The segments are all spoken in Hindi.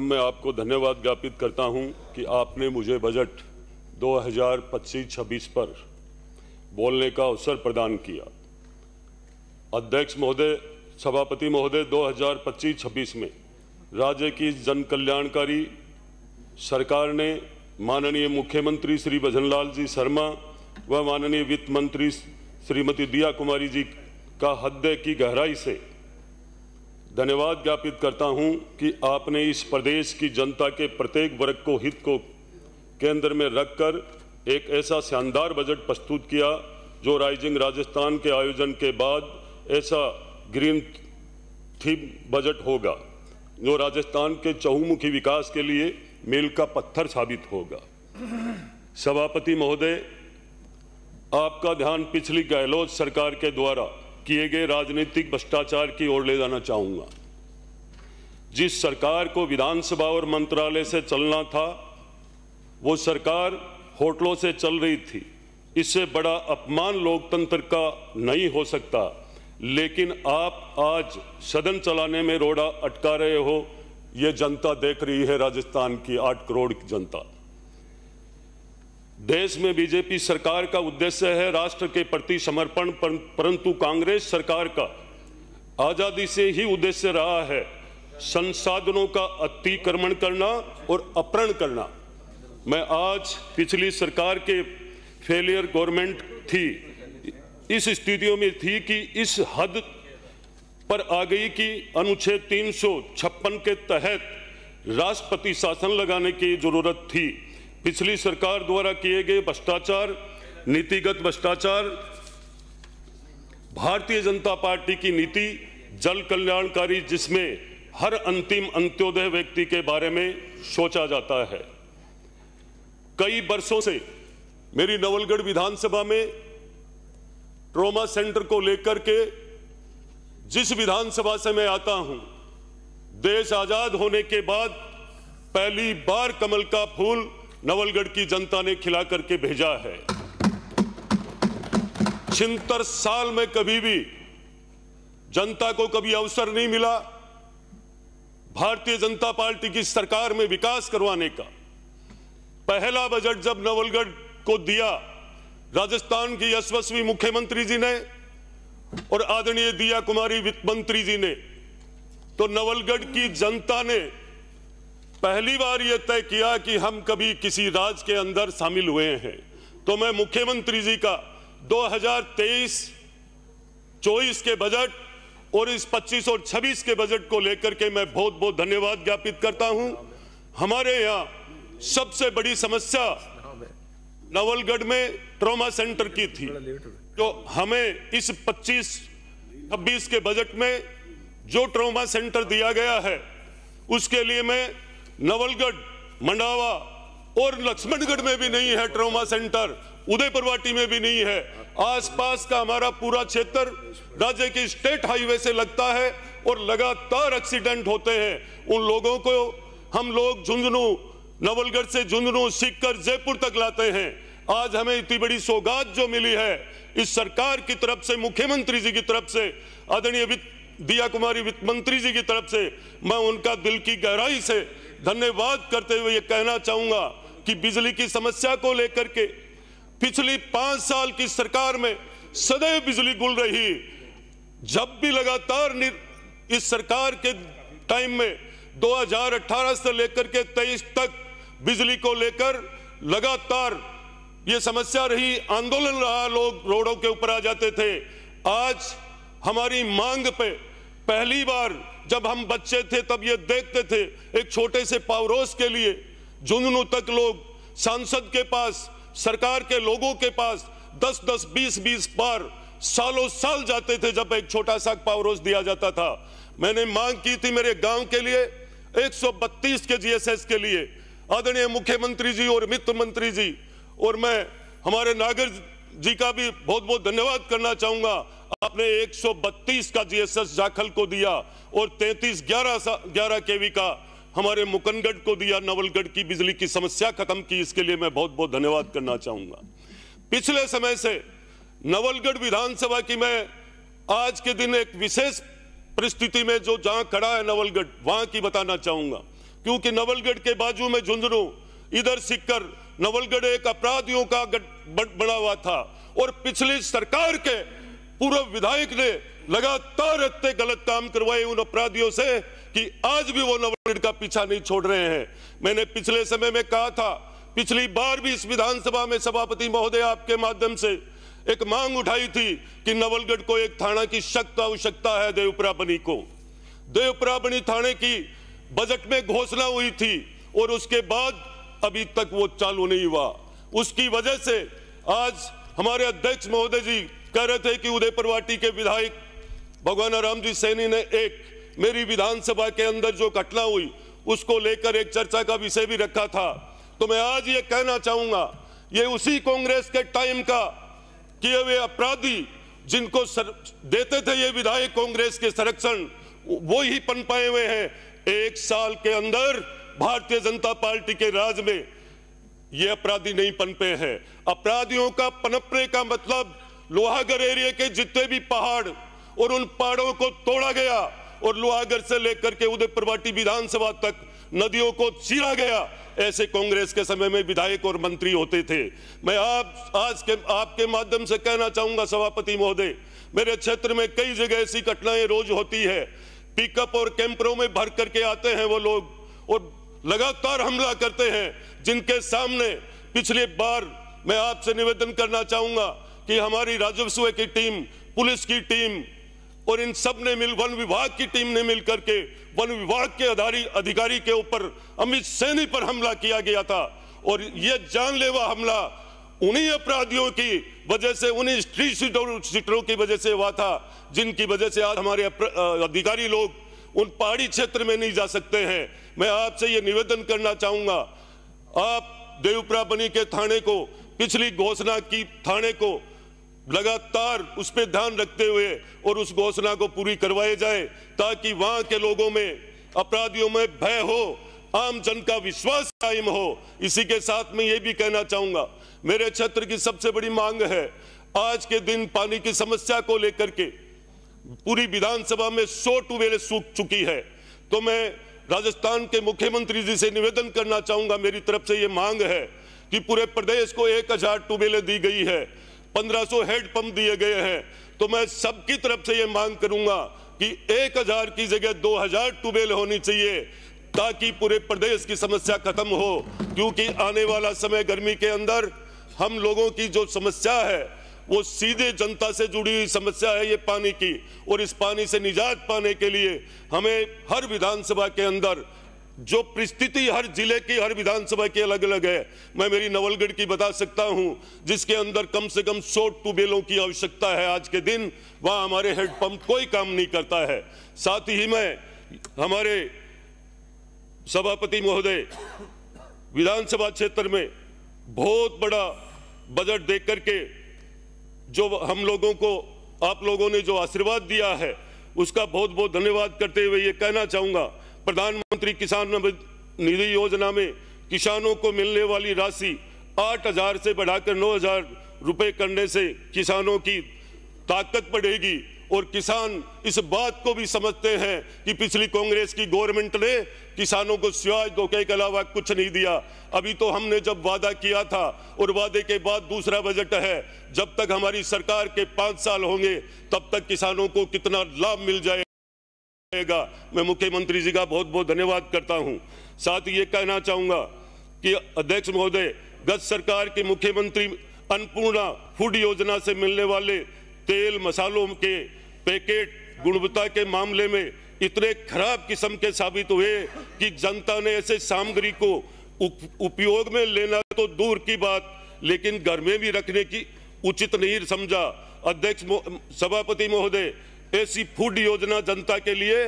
मैं आपको धन्यवाद ज्ञापित करता हूं कि आपने मुझे बजट 2025-26 पर बोलने का अवसर प्रदान किया। अध्यक्ष महोदय, सभापति महोदय, 2025-26 में राज्य की जन कल्याणकारी सरकार ने माननीय मुख्यमंत्री श्री भजनलाल जी शर्मा व माननीय वित्त मंत्री श्रीमती दिया कुमारी जी का हृदय की गहराई से धन्यवाद ज्ञापित करता हूं कि आपने इस प्रदेश की जनता के प्रत्येक वर्ग को हित को केंद्र में रखकर एक ऐसा शानदार बजट प्रस्तुत किया जो राइजिंग राजस्थान के आयोजन के बाद ऐसा ग्रीन थीम बजट होगा जो राजस्थान के चहुमुखी विकास के लिए मील का पत्थर साबित होगा। सभापति महोदय, आपका ध्यान पिछली गहलोत सरकार के द्वारा किए गए राजनीतिक भ्रष्टाचार की ओर ले जाना चाहूंगा। जिस सरकार को विधानसभा और मंत्रालय से चलना था वो सरकार होटलों से चल रही थी। इससे बड़ा अपमान लोकतंत्र का नहीं हो सकता, लेकिन आप आज सदन चलाने में रोड़ा अटका रहे हो। ये जनता देख रही है, राजस्थान की 8 करोड़ की जनता। देश में बीजेपी सरकार का उद्देश्य है राष्ट्र के प्रति समर्पण, परंतु कांग्रेस सरकार का आजादी से ही उद्देश्य रहा है संसाधनों का अतिक्रमण करना और अपहरण करना। मैं आज पिछली सरकार के फेलियर गवर्नमेंट थी, इस स्थितियों में थी कि इस हद पर आ गई कि अनुच्छेद 356 के तहत राष्ट्रपति शासन लगाने की जरूरत थी। पिछली सरकार द्वारा किए गए भ्रष्टाचार, नीतिगत भ्रष्टाचार, भारतीय जनता पार्टी की नीति जल कल्याणकारी, जिसमें हर अंतिम अंत्योदय व्यक्ति के बारे में सोचा जाता है। कई वर्षों से मेरी नवलगढ़ विधानसभा में ट्रॉमा सेंटर को लेकर के, जिस विधानसभा से मैं आता हूं, देश आजाद होने के बाद पहली बार कमल का फूल नवलगढ़ की जनता ने खिला करके भेजा है। 76 साल में कभी भी जनता को कभी अवसर नहीं मिला भारतीय जनता पार्टी की सरकार में विकास करवाने का। पहला बजट जब नवलगढ़ को दिया राजस्थान की यशस्वी मुख्यमंत्री जी ने और आदरणीय दिया कुमारी वित्त मंत्री जी ने, तो नवलगढ़ की जनता ने पहली बार यह तय किया कि हम कभी किसी राज्य के अंदर शामिल हुए हैं। तो मैं मुख्यमंत्री जी का 2023-24 के बजट और इस 25 और 26 के बजट को लेकर के मैं बहुत बहुत धन्यवाद ज्ञापित करता हूं। हमारे यहाँ सबसे बड़ी समस्या नवलगढ़ में ट्रॉमा सेंटर की थी, तो हमें इस 25-26 के बजट में जो ट्रॉमा सेंटर दिया गया है उसके लिए मैं नवलगढ़, मंडावा और लक्ष्मणगढ़ में भी नहीं है ट्रॉमा सेंटर, उदयपुरवाटी में भी नहीं है। आसपास का हमारा पूरा क्षेत्र राज्य की स्टेट हाईवे से लगता है और लगातार एक्सीडेंट होते हैं। उन लोगों को हम लोग झुंझुनू, नवलगढ़ से झुंझुनू, सीकर, जयपुर तक लाते हैं। आज हमें इतनी बड़ी सौगात जो मिली है इस सरकार की तरफ से, मुख्यमंत्री जी की तरफ से, आदरणीय दिया कुमारी वित्त मंत्री जी की तरफ से, मैं उनका दिल की गहराई से धन्यवाद करते हुए ये कहना चाहूंगा कि बिजली की समस्या को लेकर के पिछली 5 साल की सरकार में सदैव बिजली गुल रही। जब भी लगातार इस सरकार के टाइम में 2018 से लेकर के 23 तक बिजली को लेकर लगातार ये समस्या रही, आंदोलन रहा, लोग रोडों के ऊपर आ जाते थे। आज हमारी मांग पे पहली बार जब हम बच्चे थे तब ये देखते थे एक छोटे से पावर हाउस के लिए झुंझुनू तक लोग सांसद के पास, सरकार के लोगों के पास 10-10, 20-20 बार सालों साल जाते थे जब एक छोटा सा पावर हाउस दिया जाता था। मैंने मांग की थी मेरे गांव के लिए 132 के जीएसएस के लिए। आदरणीय मुख्यमंत्री जी और वित्त मंत्री जी और मैं हमारे नागर जी का भी बहुत बहुत धन्यवाद करना चाहूंगा। आपने 132 का जीएसएस जाखल को दिया और 33-11 केवी का हमारे मुकनगढ़ को दिया। नवलगढ़ की बिजली की समस्या खत्म की, इसके लिए मैं बहुत बहुत धन्यवाद करना चाहूंगा। पिछले समय से नवलगढ़ विधानसभा की मैं आज के दिन एक विशेष परिस्थिति में जो जहां खड़ा है नवलगढ़, वहां की बताना चाहूंगा। क्योंकि नवलगढ़ के बाजू में झुंझुनू, इधर सिक्कर, नवलगढ़ एक अपराधियों का बना हुआ था और पिछली सरकार के पूर्व विधायक ने लगातार इतने गलत काम करवाए उन अपराधियों से कि आज भी वो नवलगढ़ का पीछा नहीं छोड़ रहे हैं। मैंने पिछले समय में कहा था, पिछली बार भी इस विधानसभा में सभापति महोदय आपके माध्यम से एक मांग उठाई थी कि नवलगढ़ को एक थाना की सख्त आवश्यकता है। देवप्राबनी को, देवप्राबनी थाने की बजट में घोषणा हुई थी और उसके बाद अभी तक वो चालू नहीं हुआ। उसकी वजह से आज हमारे अध्यक्ष महोदय जी कह रहे थे कि उदयपुरवाटी के विधायक भगवान राम जी सैनी ने एक मेरी विधानसभा के अंदर जो घटना हुई उसको लेकर एक चर्चा का विषय भी रखा था। तो मैं आज ये कहना चाहूंगा, ये उसी कांग्रेस के टाइम का कि वे अपराधी जिनको देते थे ये विधायक कांग्रेस के संरक्षण, वो ही पनपाए हुए हैं। एक साल के अंदर भारतीय जनता पार्टी के राज में ये अपराधी नहीं पनपे हैं। अपराधियों का पनपने का मतलब लोहागढ़ एरिया के जितने भी पहाड़ और उन पहाड़ों को तोड़ा गया और लोहागढ़ से लेकर के उदयपुरवाटी विधानसभा तक नदियों को चीरा गया। ऐसे कांग्रेस के समय में विधायक और मंत्री होते थे। मैं आपके माध्यम से कहना चाहूंगा सभापति महोदय, मेरे क्षेत्र में कई जगह ऐसी घटनाएं रोज होती है। पिकअप और कैंपरों में भर करके आते हैं वो लोग और लगातार हमला करते हैं, जिनके सामने पिछली बार मैं आपसे निवेदन करना चाहूंगा कि हमारी राजस्व की टीम, पुलिस की टीम और इन सब ने मिल, वन विभाग की टीम ने मिल करके वन विभाग के अधिकारी के ऊपर अमित सैनी पर हमला किया गया था और यह जानलेवा हमला उन्हीं अपराधियों की वजह से, उन्हीं स्ट्रीट सीटरों की वजह से हुआ था, जिनकी वजह से आज हमारे अधिकारी लोग उन पहाड़ी क्षेत्र में नहीं जा सकते हैं। मैं आपसे ये निवेदन करना चाहूंगा, आप देवप्राबनी के थाने को, पिछली घोषणा की थाने को लगातार उस पर ध्यान रखते हुए और उस घोषणा को पूरी करवाए जाए, ताकि वहां के लोगों में, अपराधियों में भय हो, आम जन का विश्वास कायम हो। इसी के साथ में ये भी कहना चाहूंगा, मेरे क्षेत्र की सबसे बड़ी मांग है, आज के दिन पानी की समस्या को लेकर के पूरी विधानसभा में 100 ट्यूबवेलें सूख चुकी है। तो मैं राजस्थान के मुख्यमंत्री जी से निवेदन करना चाहूंगा, मेरी तरफ से ये मांग है कि पूरे प्रदेश को 1000 ट्यूबवेलें दी गई है, 1500 हेडपंप दिए गए हैं। तो मैं सबकी तरफ से ये मांग करूंगा कि 1000 की जगह 2000 ट्यूबवेल होनी चाहिए, ताकि पूरे प्रदेश की समस्या खत्म हो। क्योंकि आने वाला समय गर्मी के अंदर हम लोगों की जो समस्या है वो सीधे जनता से जुड़ी हुई समस्या है, ये पानी की, और इस पानी से निजात पाने के लिए हमें हर विधानसभा के अंदर जो परिस्थिति हर जिले की, हर विधानसभा की अलग अलग है। मैं मेरी नवलगढ़ की बता सकता हूं, जिसके अंदर कम से कम 100 ट्यूबवेलों की आवश्यकता है आज के दिन, वहां हमारे हेडपंप कोई काम नहीं करता है। साथ ही मैं हमारे सभापति महोदय, विधानसभा क्षेत्र में बहुत बड़ा बजट देख करके जो हम लोगों को, आप लोगों ने जो आशीर्वाद दिया है, उसका बहुत बहुत धन्यवाद करते हुए ये कहना चाहूंगा, प्रधानमंत्री किसान निधि योजना में किसानों को मिलने वाली राशि 8000 से बढ़ाकर 9000 रुपए करने से किसानों की ताकत बढ़ेगी। और किसान इस बात को भी समझते हैं कि पिछली कांग्रेस की गवर्नमेंट ने किसानों को सिवाय धोखे के अलावा कुछ नहीं दिया। अभी तो हमने जब वादा किया था और वादे के बाद दूसरा बजट है, जब तक हमारी सरकार के 5 साल होंगे तब तक किसानों को कितना लाभ मिल जाएगा। मैं मुख्यमंत्री जी का बहुत बहुत धन्यवाद करता हूं। साथ ही ये कहना चाहूंगा कि अध्यक्ष महोदय, गत सरकार के मुख्यमंत्री अन्नपूर्णा फूड योजना से मिलने वाले तेल मसालों के पैकेट गुणवत्ता के मामले में इतने खराब किस्म के साबित हुए कि जनता ने ऐसे सामग्री को उपयोग में लेना तो दूर की बात, लेकिन घर में भी रखने की उचित नहीं समझा। अध्यक्ष सभापति महोदय, ऐसी फूड योजना जनता के लिए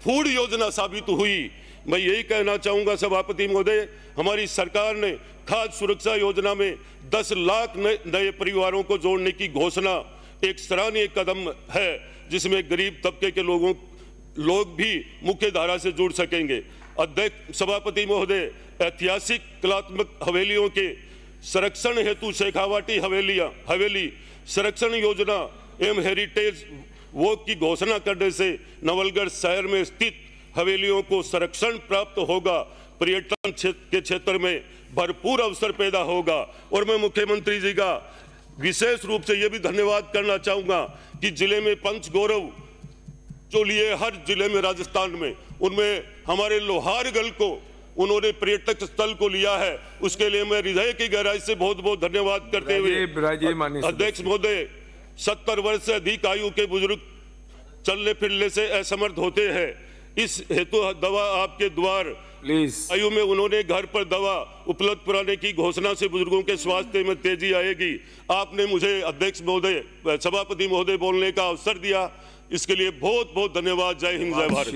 फूड योजना साबित हुई। मैं यही कहना चाहूंगा सभापति महोदय, हमारी सरकार ने खाद्य सुरक्षा योजना में 10 लाख नए परिवारों को जोड़ने की घोषणा एक सराहनीय कदम है, जिसमें गरीब तबके के लोग भी मुख्य धारा से जुड़ सकेंगे। अध्यक्ष सभापति महोदय, ऐतिहासिक कलात्मक हवेलियों के संरक्षण हेतु शेखावाटी हवेली संरक्षण योजना एवं हेरिटेज वॉक की घोषणा करने से नवलगढ़ शहर में स्थित हवेलियों को संरक्षण प्राप्त होगा, पर्यटन के क्षेत्र में भरपूर अवसर पैदा होगा। और मैं मुख्यमंत्री जी का विशेष रूप से यह भी धन्यवाद करना चाहूंगा कि जिले में पंच गौरव जो लिए हर जिले में राजस्थान में, उनमें हमारे लोहारगढ़ को उन्होंने पर्यटक स्थल को लिया है, उसके लिए मैं हृदय की गहराई से बहुत बहुत धन्यवाद करते हुए अध्यक्ष महोदय, 70 वर्ष से अधिक आयु के बुजुर्ग चलने फिरने से असमर्थ होते हैं, इस हेतु दवा आपके द्वार आयु में उन्होंने घर पर दवा उपलब्ध कराने की घोषणा से बुजुर्गों के स्वास्थ्य में तेजी आएगी। आपने मुझे अध्यक्ष महोदय, सभापति महोदय बोलने का अवसर दिया, इसके लिए बहुत बहुत धन्यवाद। जय हिंद, जय भारत।